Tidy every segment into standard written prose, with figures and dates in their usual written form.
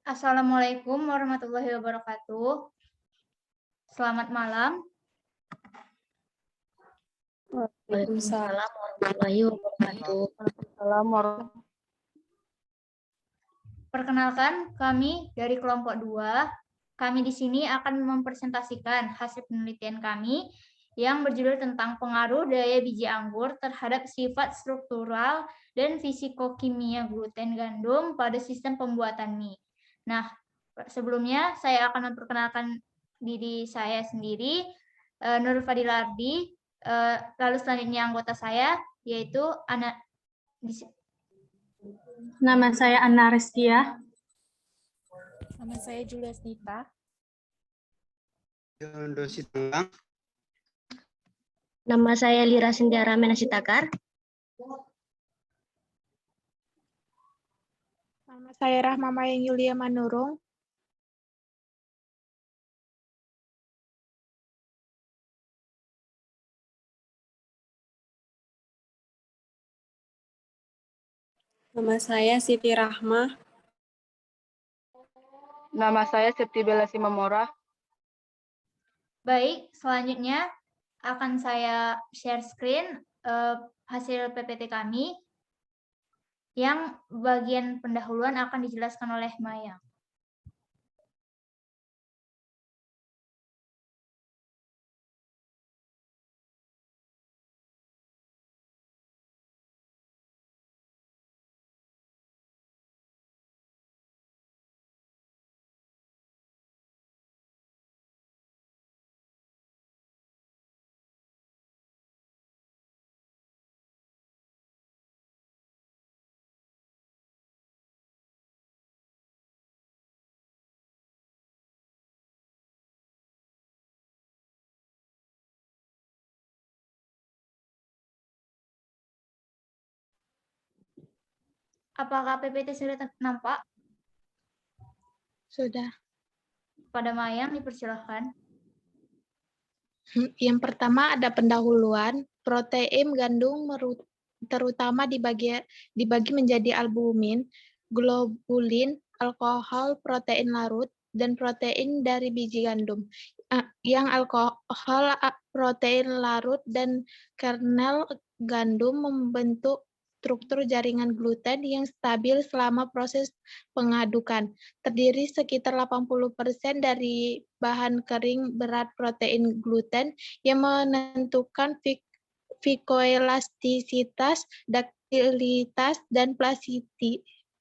Assalamualaikum warahmatullahi wabarakatuh. Selamat malam. Waalaikumsalam warahmatullahi wabarakatuh. Perkenalkan, kami dari kelompok 2. Kami di sini akan mempresentasikan hasil penelitian kami yang berjudul tentang pengaruh daya biji anggur terhadap sifat struktural dan fisikokimia gluten gandum pada sistem pembuatan mie. Nah, sebelumnya saya akan memperkenalkan diri saya sendiri, Nurul Fadilardi. Lalu selanjutnya anggota saya yaitu Nama saya Anna Restia. Nama saya Julia Snita. Nama saya Lira Sindiara Menasitakar. Nama saya Rahma Mayang Yulia Manurung. Nama saya Siti Rahma. Nama saya Septi Bella Simamora. Baik, selanjutnya akan saya share screen hasil PPT kami yang bagian pendahuluan akan dijelaskan oleh Maya. Apakah PPT sudah nampak? Sudah. Pada Mayang, dipersilahkan. Yang pertama ada pendahuluan. Protein gandum terutama dibagi menjadi albumin, globulin, alkohol, protein larut, dan protein dari biji gandum. Yang alkohol, protein larut, dan kernel gandum membentuk struktur jaringan gluten yang stabil selama proses pengadukan. Terdiri sekitar 80% dari bahan kering berat protein gluten yang menentukan vikoelastisitas, daktilitas, dan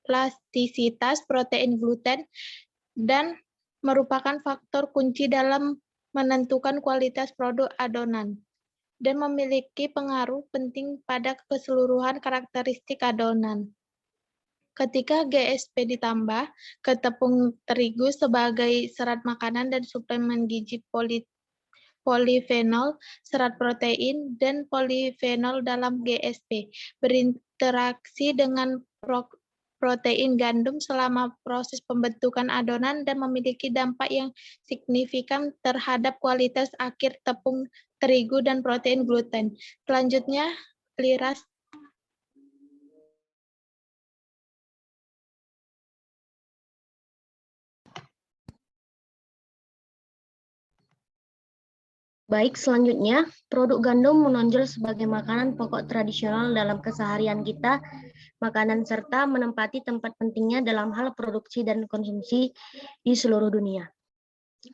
plastisitas protein gluten dan merupakan faktor kunci dalam menentukan kualitas produk adonan dan memiliki pengaruh penting pada keseluruhan karakteristik adonan. Ketika GSP ditambah ke tepung terigu sebagai serat makanan dan suplemen gizi polifenol, serat protein, dan polifenol dalam GSP berinteraksi dengan protein gandum selama proses pembentukan adonan dan memiliki dampak yang signifikan terhadap kualitas akhir tepung terigu dan protein gluten. Selanjutnya, Liras. Baik, selanjutnya, produk gandum menonjol sebagai makanan pokok tradisional dalam keseharian kita, makanan serta menempati tempat pentingnya dalam hal produksi dan konsumsi di seluruh dunia.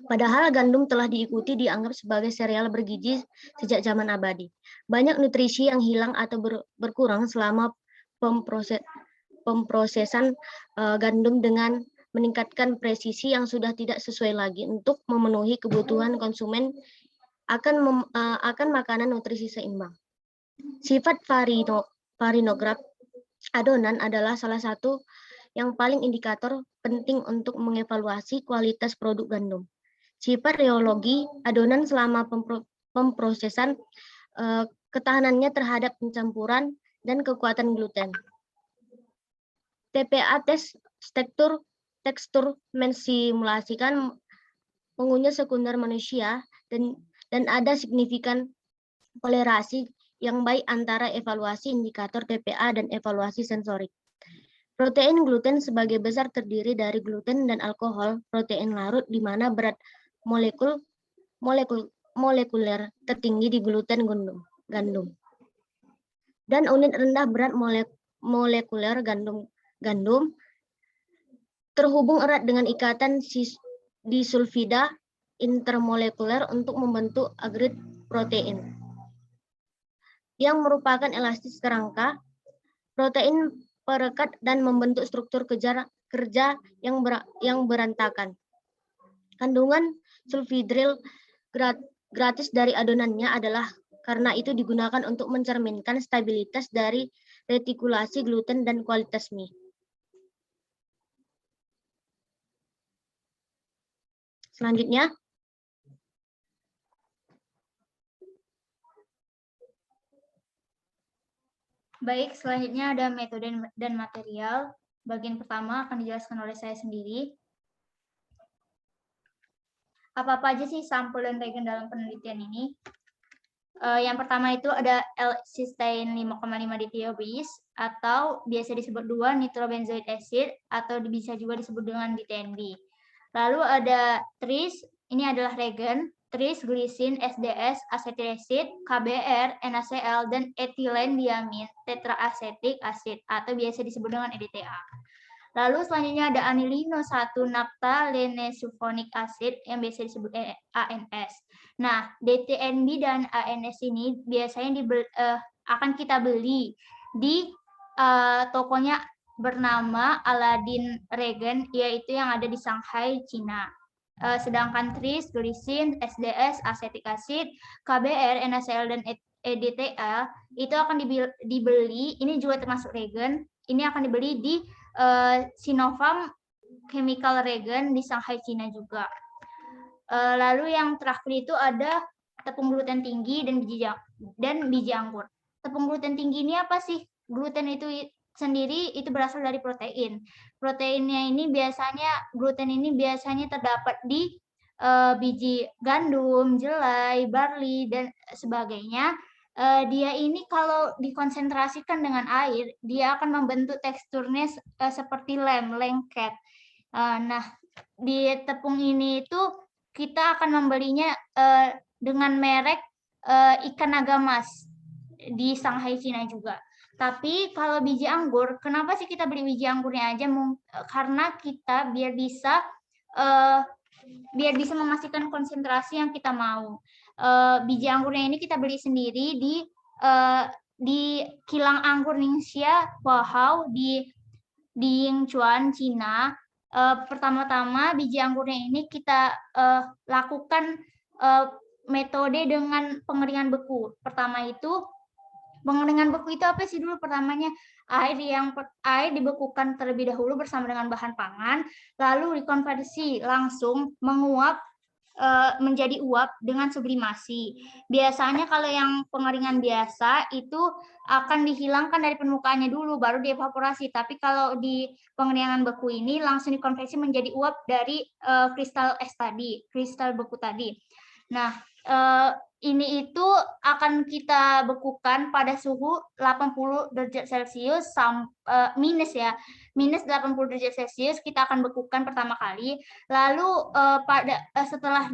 Padahal gandum telah dianggap sebagai sereal bergizi sejak zaman abadi. Banyak nutrisi yang hilang atau berkurang selama pemprosesan gandum dengan meningkatkan presisi yang sudah tidak sesuai lagi untuk memenuhi kebutuhan konsumen akan makanan nutrisi seimbang. Sifat varinograf adonan adalah salah satu yang paling indikator penting untuk mengevaluasi kualitas produk gandum. Sifat reologi adonan selama pemprosesan, ketahanannya terhadap pencampuran dan kekuatan gluten. TPA tekstur mensimulasikan pengunyah sekunder manusia dan ada signifikan kolerasi yang baik antara evaluasi indikator TPA dan evaluasi sensorik. Protein gluten sebagai besar terdiri dari gluten dan alkohol, protein larut di mana berat molekuler tertinggi di gluten gandum. Dan unit rendah berat molekuler gandum terhubung erat dengan ikatan disulfida intermolekuler untuk membentuk agregat protein yang merupakan elastis kerangka protein perekat dan membentuk struktur kerja yang berantakan. Kandungan sulfhidril gratis dari adonannya adalah karena itu digunakan untuk mencerminkan stabilitas dari retikulasi gluten dan kualitas mie. Selanjutnya, baik, selanjutnya ada metode dan material. Bagian pertama akan dijelaskan oleh saya sendiri. Apa-apa aja sih sampel dan reagen dalam penelitian ini? Yang pertama itu ada L-cysteine 5,5 dithiobius atau biasa disebut 2-nitrobenzoic acid atau bisa juga disebut dengan DTNB. Lalu ada tris, ini adalah reagen, tris, glisin, SDS, acetic acid, KBr, NaCl, dan etilen diamin tetraacetic acid atau biasa disebut dengan EDTA. Lalu selanjutnya ada anilino 1 naphthalene-sulfonic acid yang biasa disebut ANS. Nah, DTNB dan ANS ini biasanya akan kita beli di tokonya bernama Aladin Reagen, yaitu yang ada di Shanghai, Cina. Sedangkan tris, glisin, SDS, acetic acid, KBr, NaCl, dan EDTA itu akan dibeli, ini juga termasuk reagen, ini akan dibeli di Sinopharm Chemical Reagen di Shanghai, Cina juga. Lalu yang terakhir itu ada tepung gluten tinggi dan biji anggur. Tepung gluten tinggi ini apa sih? Gluten itu sendiri itu berasal dari protein. Gluten ini biasanya terdapat di biji gandum, jelai, barley, dan sebagainya. Dia ini kalau dikonsentrasikan dengan air, dia akan membentuk teksturnya seperti lengket. Nah, di tepung ini itu kita akan membelinya dengan merek ikan naga mas di Shanghai, Cina juga. Tapi kalau biji anggur, kenapa sih kita beli biji anggurnya aja? Karena kita biar bisa memastikan konsentrasi yang kita mau. Biji anggurnya ini kita beli sendiri di kilang anggur Ningxia Huahao di Yingchuan, Cina. Pertama-tama biji anggurnya ini kita lakukan metode dengan pengeringan beku. Pertama itu pengeringan beku itu apa sih dulu? Pertamanya air dibekukan terlebih dahulu bersama dengan bahan pangan, lalu dikonversi langsung menguap menjadi uap dengan sublimasi. Biasanya kalau yang pengeringan biasa itu akan dihilangkan dari permukaannya dulu baru dievaporasi. Tapi kalau di pengeringan beku ini langsung dikonversi menjadi uap dari kristal es tadi, kristal beku tadi. Nah, ini itu akan kita bekukan pada suhu 80 derajat Celcius minus 80 derajat Celcius kita akan bekukan pertama kali. Lalu setelah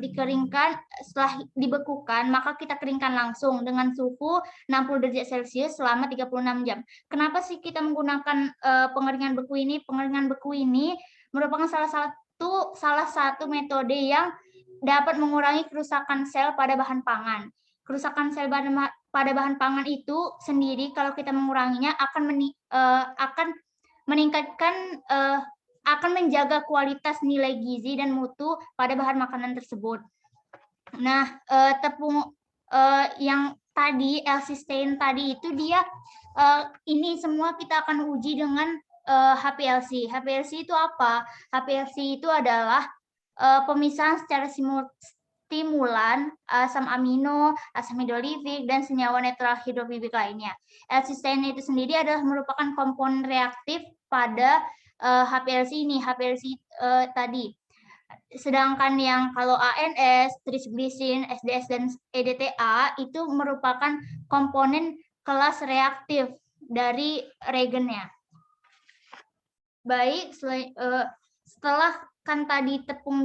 dibekukan, maka kita keringkan langsung dengan suhu 60 derajat Celcius selama 36 jam. Kenapa sih kita menggunakan pengeringan beku ini? Pengeringan beku ini merupakan salah satu metode yang dapat mengurangi kerusakan sel pada bahan pangan. Kerusakan sel pada bahan pangan itu sendiri kalau kita menguranginya akan meningkatkan akan menjaga kualitas nilai gizi dan mutu pada bahan makanan tersebut. Nah, tepung yang tadi L-cysteine tadi itu dia ini semua kita akan uji dengan HPLC. HPLC itu apa? HPLC itu adalah pemisahan secara stimulan asam amino, asam hidrolifik, dan senyawa netral hidrofobik lainnya. L-cysteine itu sendiri adalah merupakan komponen reaktif pada HPLC ini, HPLC tadi. Sedangkan yang kalau ANS, trisglisin, SDS, dan EDTA itu merupakan komponen kelas reaktif dari reagennya. baik setelah kan tadi tepung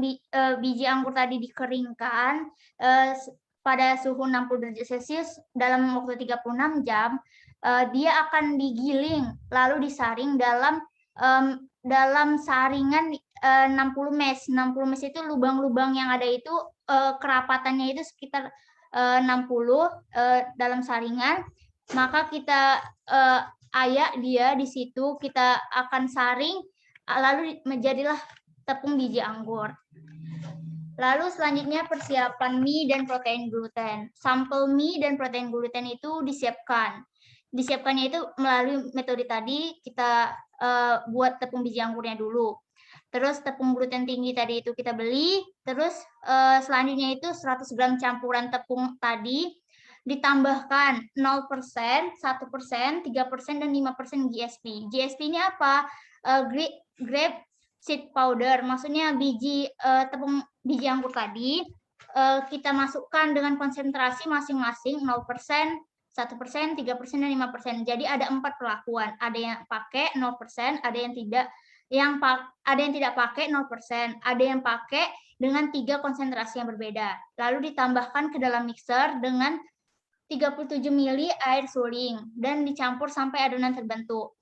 biji anggur tadi dikeringkan pada suhu 60 derajat Celcius dalam waktu 36 jam, dia akan digiling lalu disaring dalam saringan 60 mesh. 60 mesh itu lubang-lubang yang ada itu kerapatannya itu sekitar 60 dalam saringan. Maka kita ayak dia di situ, kita akan saring lalu menjadilah tepung biji anggur. Lalu selanjutnya persiapan mie dan protein gluten. Sampel mie dan protein gluten itu disiapkan. Disiapkannya itu melalui metode tadi, kita buat tepung biji anggurnya dulu. Terus tepung gluten tinggi tadi itu kita beli. Terus selanjutnya itu 100 gram campuran tepung tadi ditambahkan 0%, 1%, 3%, dan 5% GSP. GSP ini apa? Grape seed powder, maksudnya biji tepung biji anggur tadi kita masukkan dengan konsentrasi masing-masing 0%, 1%, 3%, dan 5%. Jadi ada 4 perlakuan. Ada yang pakai 0%, ada yang tidak, ada yang tidak pakai 0%, ada yang pakai dengan 3 konsentrasi yang berbeda. Lalu ditambahkan ke dalam mixer dengan 37 ml air suling dan dicampur sampai adonan terbentuk.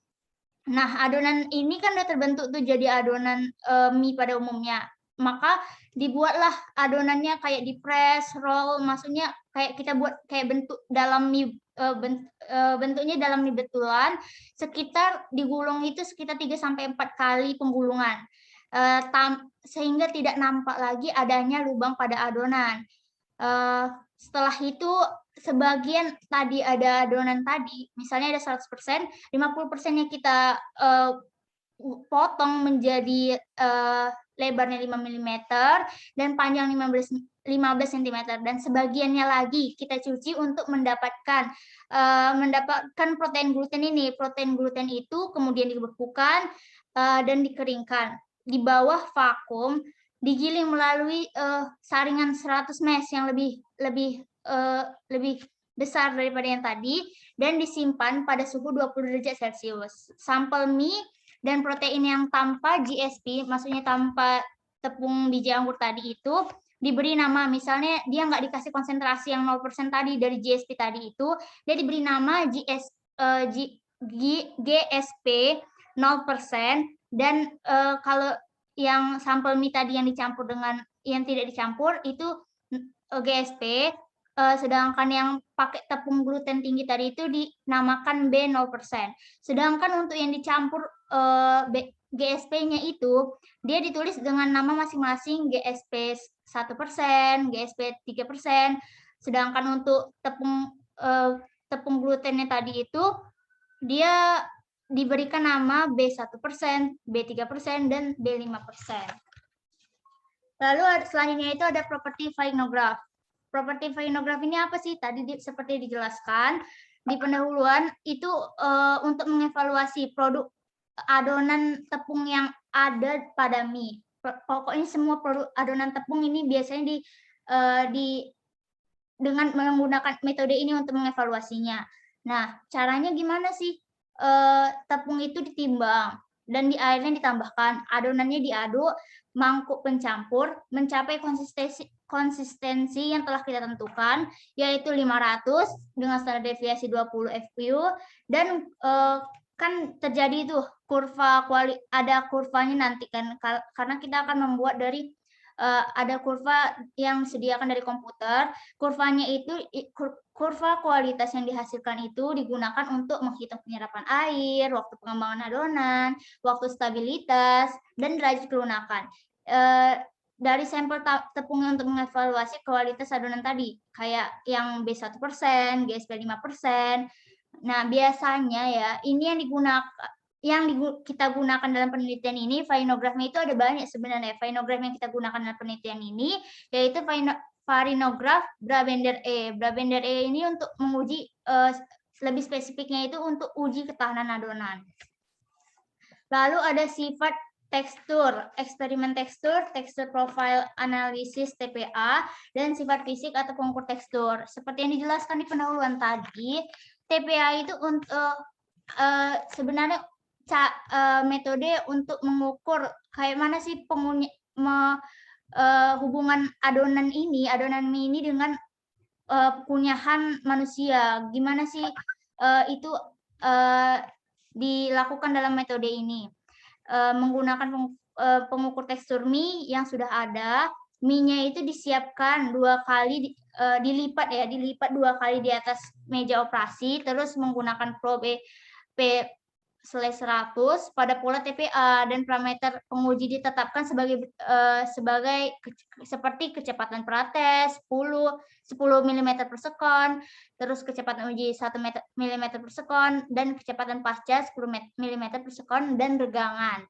Nah, adonan ini kan udah terbentuk tuh jadi adonan mie pada umumnya. Maka dibuatlah adonannya kayak di press, roll, maksudnya kayak kita buat kayak bentuk dalam mie, bentuknya dalam mie betulan, sekitar digulung itu sekitar 3-4 kali penggulungan. Sehingga tidak nampak lagi adanya lubang pada adonan. Setelah itu sebagian tadi ada adonan tadi, misalnya ada 100%, 50%-nya kita potong menjadi lebarnya 5 mm dan panjang 15 cm, dan sebagiannya lagi kita cuci untuk mendapatkan protein gluten ini. Protein gluten itu kemudian dibekukan dan dikeringkan di bawah vakum, digiling melalui saringan 100 mesh yang lebih besar daripada yang tadi, dan disimpan pada suhu 20 derajat Celcius. Sampel mie dan protein yang tanpa GSP, maksudnya tanpa tepung biji anggur tadi itu, diberi nama, misalnya dia nggak dikasih konsentrasi yang 0% tadi dari GSP tadi itu, dia diberi nama GSP 0%, dan kalau yang sampel mie tadi yang dicampur dengan yang tidak dicampur itu GSP, sedangkan yang pakai tepung gluten tinggi tadi itu dinamakan B 0%. Sedangkan untuk yang dicampur GSP-nya itu dia ditulis dengan nama masing-masing, GSP 1%, GSP 3%. Sedangkan untuk tepung glutennya tadi itu dia diberikan nama B1%, B3%, dan B5%. Lalu selanjutnya itu ada properti vinograph. Properti vinograph ini apa sih? Tadi seperti dijelaskan di pendahuluan itu untuk mengevaluasi produk adonan tepung yang ada pada mie. Pokoknya semua produk adonan tepung ini biasanya dengan menggunakan metode ini untuk mengevaluasinya. Nah, caranya gimana sih? Tepung itu ditimbang dan di airnya ditambahkan, adonannya diaduk, mangkuk pencampur mencapai konsistensi yang telah kita tentukan, yaitu 500 dengan standar deviasi 20 fpu, dan kan terjadi itu ada kurvanya nanti kan, karena kita akan membuat dari ada kurva yang disediakan dari komputer. Kurvanya itu kurva kualitas yang dihasilkan itu digunakan untuk menghitung penyerapan air, waktu pengembangan adonan, waktu stabilitas, dan derajat kelunakan. Dari sampel tepung untuk mengevaluasi kualitas adonan tadi, kayak yang B1%, GSP 5%. Nah, biasanya ya, ini yang kita gunakan dalam penelitian ini, vinograph-nya itu ada banyak sebenarnya. Vinograph yang kita gunakan dalam penelitian ini, yaitu vinograph Brabender E. Brabender E ini untuk menguji, lebih spesifiknya itu untuk uji ketahanan adonan. Lalu ada sifat tekstur, eksperimen tekstur profile analisis TPA, dan sifat fisik atau pengukur tekstur. Seperti yang dijelaskan di pendahuluan tadi, TPA itu untuk sebenarnya metode untuk mengukur kayak mana sih hubungan adonan mie ini dengan kunyahan manusia. Gimana sih itu dilakukan dalam metode ini? Menggunakan pengukur tekstur mie yang sudah ada, mie-nya itu disiapkan 2 kali, dilipat 2 kali di atas meja operasi, terus menggunakan probe P/100 pada pola TPA, dan parameter penguji ditetapkan sebagai seperti kecepatan prates 10 mm per sekon, terus kecepatan uji 1 mm per sekon, dan kecepatan pasca 10 mm per sekon, dan regangan.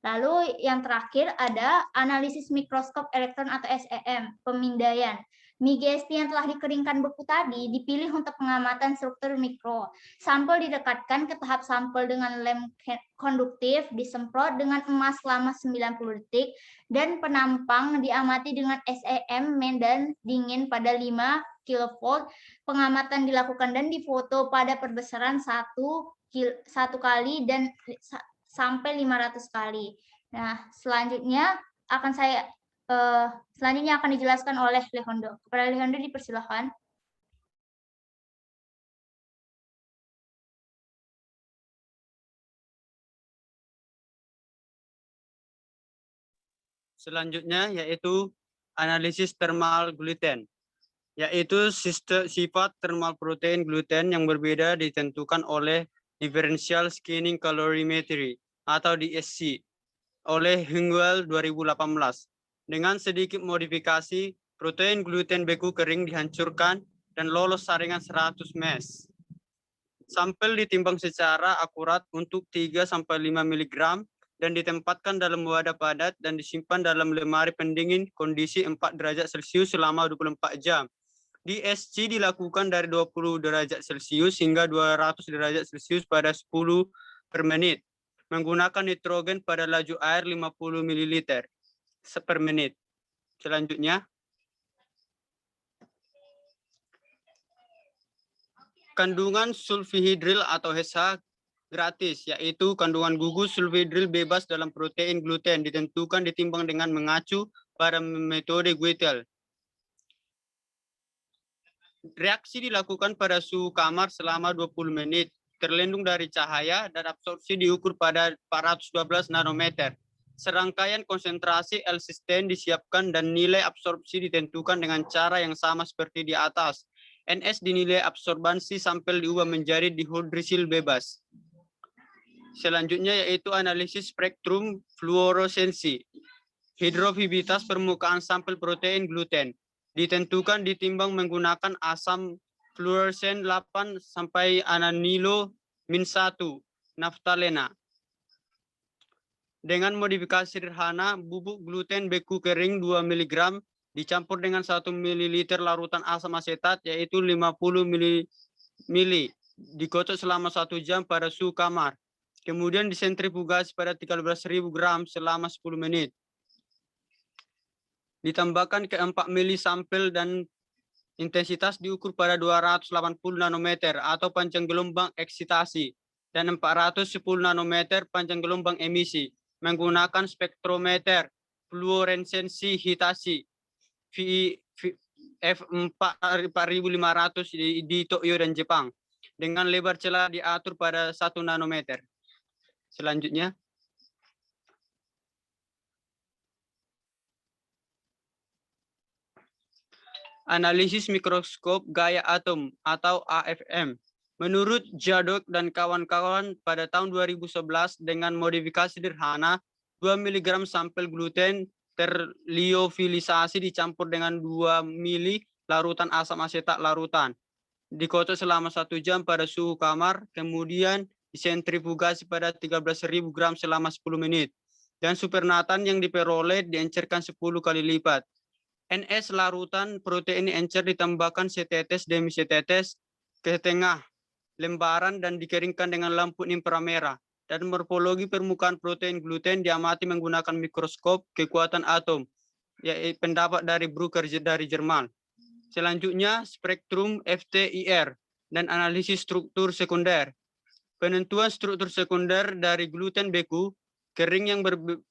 Lalu yang terakhir ada analisis mikroskop elektron atau SEM, pemindaian. Mie GSP yang telah dikeringkan beku tadi dipilih untuk pengamatan struktur mikro. Sampel didekatkan ke tahap sampel dengan lem konduktif, disemprot dengan emas selama 90 detik, dan penampang diamati dengan SEM medan dingin pada 5 kV. Pengamatan dilakukan dan difoto pada perbesaran 1 kali dan sampai 500 kali. Nah, selanjutnya akan dijelaskan oleh Lehondo. Kepada Lehondo dipersilakan. Selanjutnya yaitu analisis thermal gluten, yaitu sifat thermal protein gluten yang berbeda ditentukan oleh differential scanning calorimetry atau DSC oleh Hengwell 2018. Dengan sedikit modifikasi, protein gluten beku kering dihancurkan dan lolos saringan 100 mes. Sampel ditimbang secara akurat untuk 3-5 mg dan ditempatkan dalam wadah padat dan disimpan dalam lemari pendingin kondisi 4 derajat Celcius selama 24 jam. DSC dilakukan dari 20 derajat Celcius hingga 200 derajat Celcius pada 10 per menit, menggunakan nitrogen pada laju air 50 ml per menit. Selanjutnya, kandungan sulfihidril atau HSH gratis, yaitu kandungan gugus sulfihidril bebas dalam protein gluten ditentukan ditimbang dengan mengacu pada metode Guethel. Reaksi dilakukan pada suhu kamar selama 20 menit, terlindung dari cahaya, dan absorpsi diukur pada 412 nanometer. Serangkaian konsentrasi L-cysteine disiapkan dan nilai absorpsi ditentukan dengan cara yang sama seperti di atas. NS dinilai absorbansi sampel diubah menjadi dihidrosil bebas. Selanjutnya yaitu analisis spektrum fluoresensi. Hidrofibitas permukaan sampel protein gluten ditentukan ditimbang menggunakan asam fluoresen 8 sampai ananilo -1 naftalena. Dengan modifikasi sederhana, bubuk gluten beku kering 2 mg dicampur dengan 1 ml larutan asam asetat yaitu 50 ml, dikocok selama 1 jam pada suhu kamar. Kemudian disentrifugasi pada 13.000 gram selama 10 menit. Ditambahkan ke 4 mili sampel dan intensitas diukur pada 280 nanometer atau panjang gelombang eksitasi dan 410 nanometer panjang gelombang emisi menggunakan spektrometer fluoresensi hitasi F4500 di Tokyo dan Jepang dengan lebar celah diatur pada 1 nanometer. Selanjutnya, analisis mikroskop gaya atom atau AFM. Menurut Jadok dan kawan-kawan pada tahun 2011 dengan modifikasi sederhana, 2 mg sampel gluten terliofilisasi dicampur dengan 2 mili larutan asam asetat larutan. Dikocok selama 1 jam pada suhu kamar, kemudian disentrifugasi pada 13.000 gram selama 10 menit. Dan supernatan yang diperoleh diencerkan 10 kali lipat. NS larutan protein encer ditambahkan setetes demi setetes ke tengah lembaran dan dikeringkan dengan lampu inframerah. Dan morfologi permukaan protein gluten diamati menggunakan mikroskop kekuatan atom, yaitu pendapat dari Brucker dari Jerman. Selanjutnya, spektrum FTIR dan analisis struktur sekunder. Penentuan struktur sekunder dari gluten beku kering yang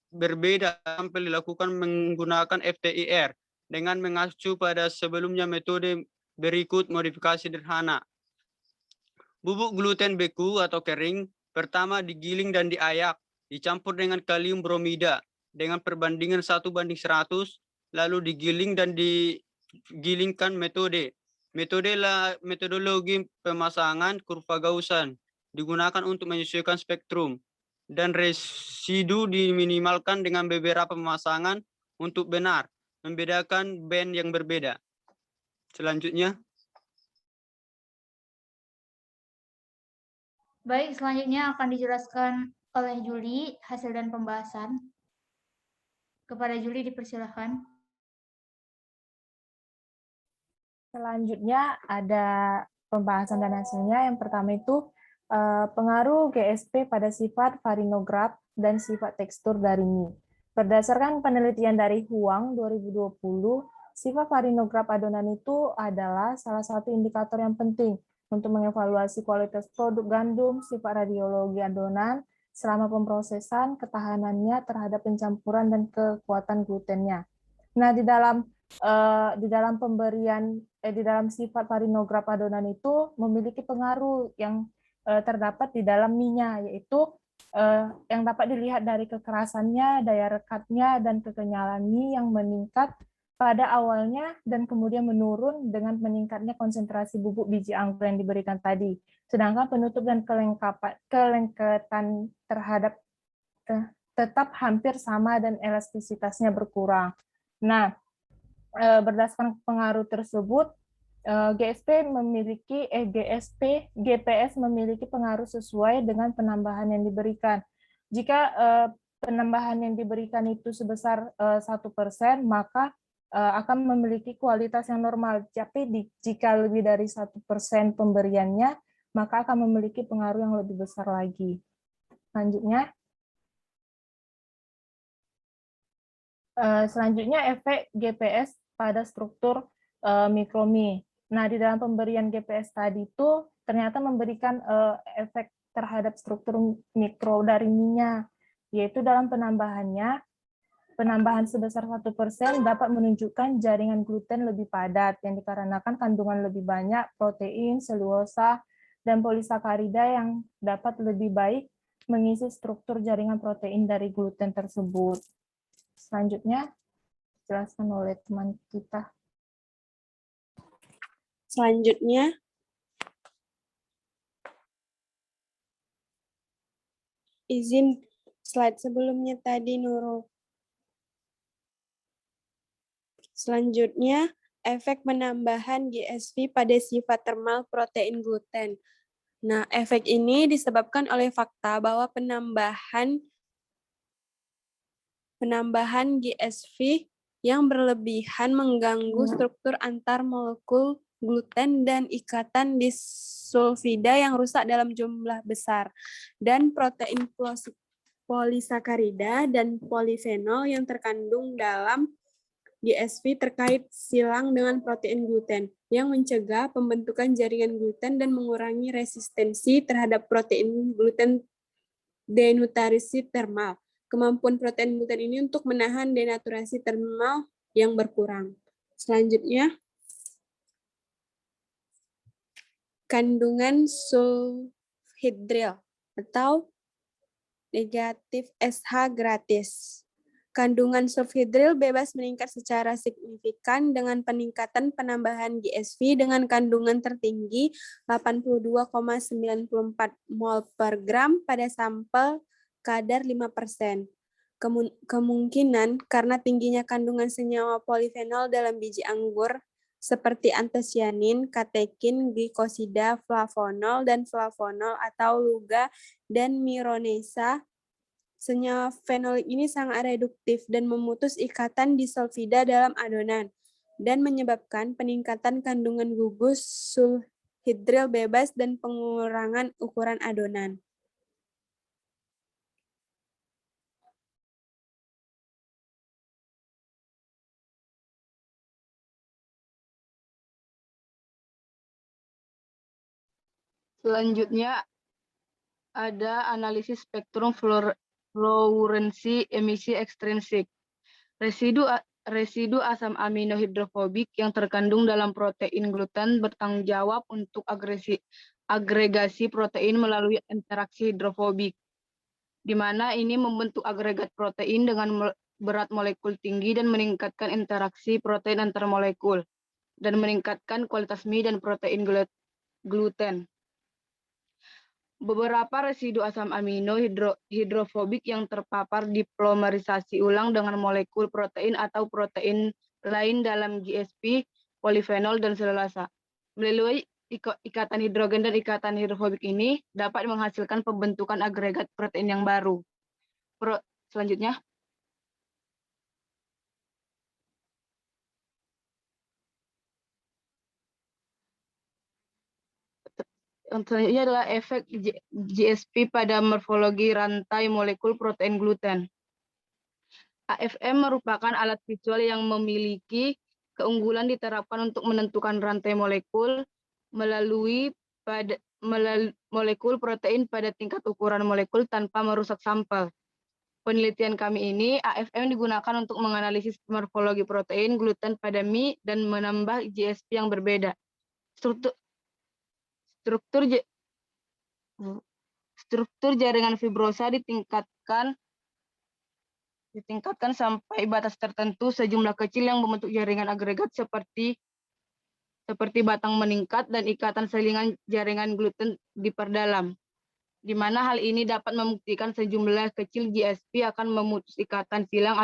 berbeda sampai dilakukan menggunakan FTIR dengan mengacu pada sebelumnya metode berikut modifikasi sederhana. Bubuk gluten beku atau kering pertama digiling dan diayak, dicampur dengan kalium bromida dengan perbandingan 1:100, lalu digiling dan digilingkan metodologi pemasangan kurva Gaussan digunakan untuk menyesuaikan spektrum dan residu diminimalkan dengan beberapa pemasangan untuk benar membedakan band yang berbeda. Selanjutnya, Baik, selanjutnya akan dijelaskan oleh Juli hasil dan pembahasan. Kepada Juli dipersilakan. Selanjutnya ada pembahasan dan hasilnya. Yang pertama itu pengaruh GSP pada sifat varinograf dan sifat tekstur dari mie. Berdasarkan penelitian dari Huang 2020, sifat varinograf adonan itu adalah salah satu indikator yang penting untuk mengevaluasi kualitas produk gandum, sifat radiologi adonan, selama pemprosesan, ketahanannya terhadap pencampuran dan kekuatan glutennya. Nah, di dalam pemberian di dalam sifat varinograf adonan itu memiliki pengaruh yang terdapat di dalam mie-nya, yaitu yang dapat dilihat dari kekerasannya, daya rekatnya, dan kekenyalan mie yang meningkat pada awalnya dan kemudian menurun dengan meningkatnya konsentrasi bubuk biji anggur yang diberikan tadi. Sedangkan penutup dan kelengketan terhadap tetap hampir sama dan elastisitasnya berkurang. Nah, berdasarkan pengaruh tersebut, GPS memiliki pengaruh sesuai dengan penambahan yang diberikan. Jika penambahan yang diberikan itu sebesar 1%, maka akan memiliki kualitas yang normal. Tapi jika lebih dari 1% pemberiannya, maka akan memiliki pengaruh yang lebih besar lagi. Selanjutnya efek GPS pada struktur mikromie. Nah, di dalam pemberian GPS tadi itu ternyata memberikan efek terhadap struktur mikro dari mie-nya, yaitu dalam penambahan sebesar 1% dapat menunjukkan jaringan gluten lebih padat yang dikarenakan kandungan lebih banyak protein, selulosa, dan polisakarida yang dapat lebih baik mengisi struktur jaringan protein dari gluten tersebut. Selanjutnya, dijelaskan oleh teman kita. Selanjutnya, izin slide sebelumnya tadi, Nurul. Selanjutnya, efek penambahan GSV pada sifat termal protein gluten. Nah, efek ini disebabkan oleh fakta bahwa penambahan GSV yang berlebihan mengganggu struktur antar molekul gluten dan ikatan disulfida yang rusak dalam jumlah besar, dan protein polisakarida dan polifenol yang terkandung dalam GSV terkait silang dengan protein gluten, yang mencegah pembentukan jaringan gluten dan mengurangi resistensi terhadap protein gluten denaturasi termal. Kemampuan protein gluten ini untuk menahan denaturasi termal yang berkurang. Selanjutnya, kandungan sulfhidril atau negatif SH gratis. Kandungan sulfhidril bebas meningkat secara signifikan dengan peningkatan penambahan GSV dengan kandungan tertinggi 82,94 mol per gram pada sampel kadar 5%. Kemungkinan karena tingginya kandungan senyawa polifenol dalam biji anggur seperti antosianin, katekin, glikosida, flavonol, dan flavonol atau luga dan mironesa. Senyawa fenolik ini sangat reduktif dan memutus ikatan disulfida dalam adonan dan menyebabkan peningkatan kandungan gugus sulfhidril bebas dan pengurangan ukuran adonan. Selanjutnya ada analisis spektrum fluorensi emisi ekstrinsik. Residu asam amino hidrofobik yang terkandung dalam protein gluten bertanggung jawab untuk agregasi protein melalui interaksi hidrofobik, di mana ini membentuk agregat protein dengan berat molekul tinggi dan meningkatkan interaksi protein antar molekul, dan meningkatkan kualitas mie dan protein gluten. Beberapa residu asam amino hidrofobik yang terpapar dipolimerisasi ulang dengan molekul protein atau protein lain dalam GSP, polifenol, dan selulasa. Melalui ikatan hidrogen dan ikatan hidrofobik ini dapat menghasilkan pembentukan agregat protein yang baru. Selanjutnya. Yang selanjutnya adalah efek GSP pada morfologi rantai molekul protein gluten. AFM merupakan alat visual yang memiliki keunggulan diterapkan untuk menentukan rantai molekul melalui molekul protein pada tingkat ukuran molekul tanpa merusak sampel. Penelitian kami ini, AFM digunakan untuk menganalisis morfologi protein gluten pada mie dan menambah GSP yang berbeda. Struktur jaringan fibrosa ditingkatkan sampai batas tertentu. Sejumlah kecil yang membentuk jaringan agregat seperti batang meningkat dan ikatan selingan jaringan gluten diperdalam, di mana hal ini dapat membuktikan sejumlah kecil GSP akan memutus ikatan silang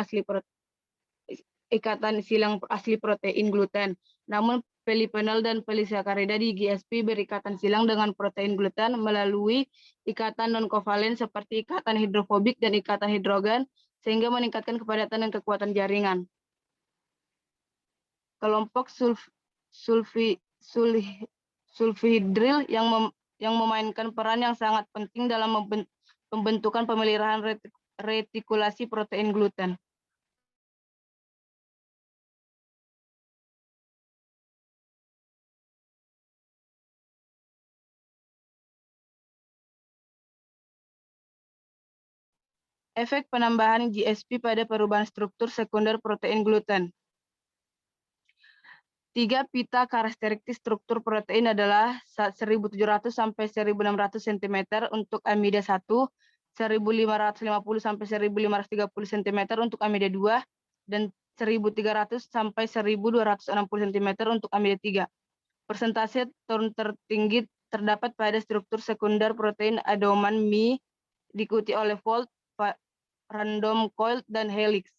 asli protein gluten. Namun polifenol dan polisakarida di GSP berikatan silang dengan protein gluten melalui ikatan non-kovalen seperti ikatan hidrofobik dan ikatan hidrogen, sehingga meningkatkan kepadatan dan kekuatan jaringan. Kelompok sulfhidril yang memainkan peran yang sangat penting dalam pembentukan pemeliharaan retikulasi protein gluten. Efek penambahan GSP pada perubahan struktur sekunder protein gluten. 3 pita karakteristik struktur protein adalah 1.700 sampai 1.600 cm untuk amida 1, 1.550 sampai 1.530 cm untuk amida 2, dan 1.300 sampai 1.260 cm untuk amida 3. Persentase turun tertinggi terdapat pada struktur sekunder protein adoman mie, diikuti oleh fold, random coil, dan helix.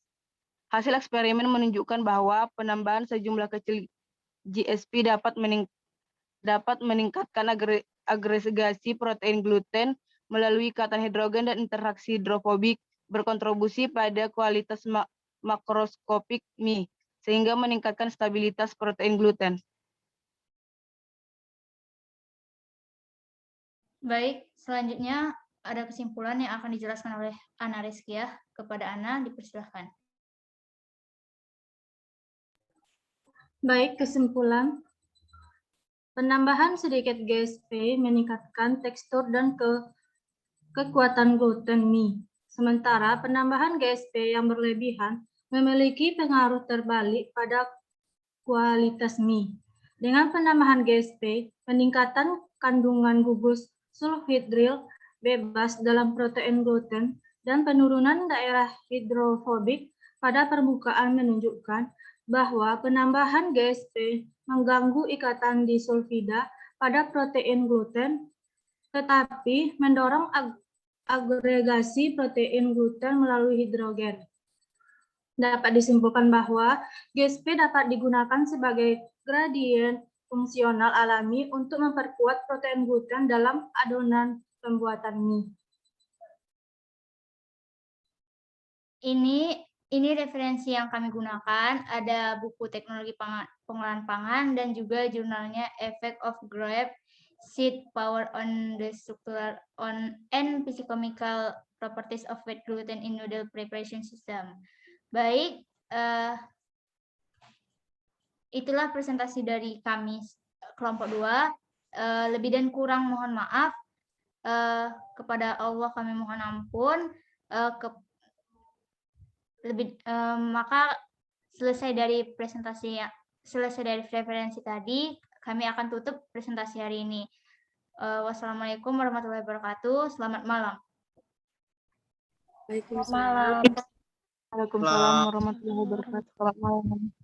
Hasil eksperimen menunjukkan bahwa penambahan sejumlah kecil GSP dapat meningkatkan agregasi protein gluten melalui ikatan hidrogen dan interaksi hidrofobik, berkontribusi pada kualitas makroskopik mie, sehingga meningkatkan stabilitas protein gluten. Baik, selanjutnya ada kesimpulan yang akan dijelaskan oleh Ana Rizkiah. Kepada Ana, dipersilahkan. Baik, kesimpulan. Penambahan sedikit GSP meningkatkan tekstur dan kekuatan gluten mie. Sementara penambahan GSP yang berlebihan memiliki pengaruh terbalik pada kualitas mie. Dengan penambahan GSP, peningkatan kandungan gugus sulfhidril bebas dalam protein gluten dan penurunan daerah hidrofobik pada permukaan menunjukkan bahwa penambahan GSP mengganggu ikatan disulfida pada protein gluten, tetapi mendorong agregasi protein gluten melalui hidrogen. Dapat disimpulkan bahwa GSP dapat digunakan sebagai gradien fungsional alami untuk memperkuat protein gluten dalam adonan pembuatan mie. Ini referensi yang kami gunakan, ada buku teknologi pengolahan pangan dan juga jurnalnya Effect of Grape Seed Power on the Structural and Physicochemical Properties of Wheat Gluten in Noodle Preparation System. Baik, itulah presentasi dari kami kelompok 2. Lebih dan kurang mohon maaf. kepada Allah kami mohon ampun. Maka selesai dari referensi tadi, kami akan tutup presentasi hari ini. Wassalamualaikum warahmatullahi wabarakatuh. Selamat malam. Selamat malam. Waalaikumsalam warahmatullahi wabarakatuh. Selamat malam.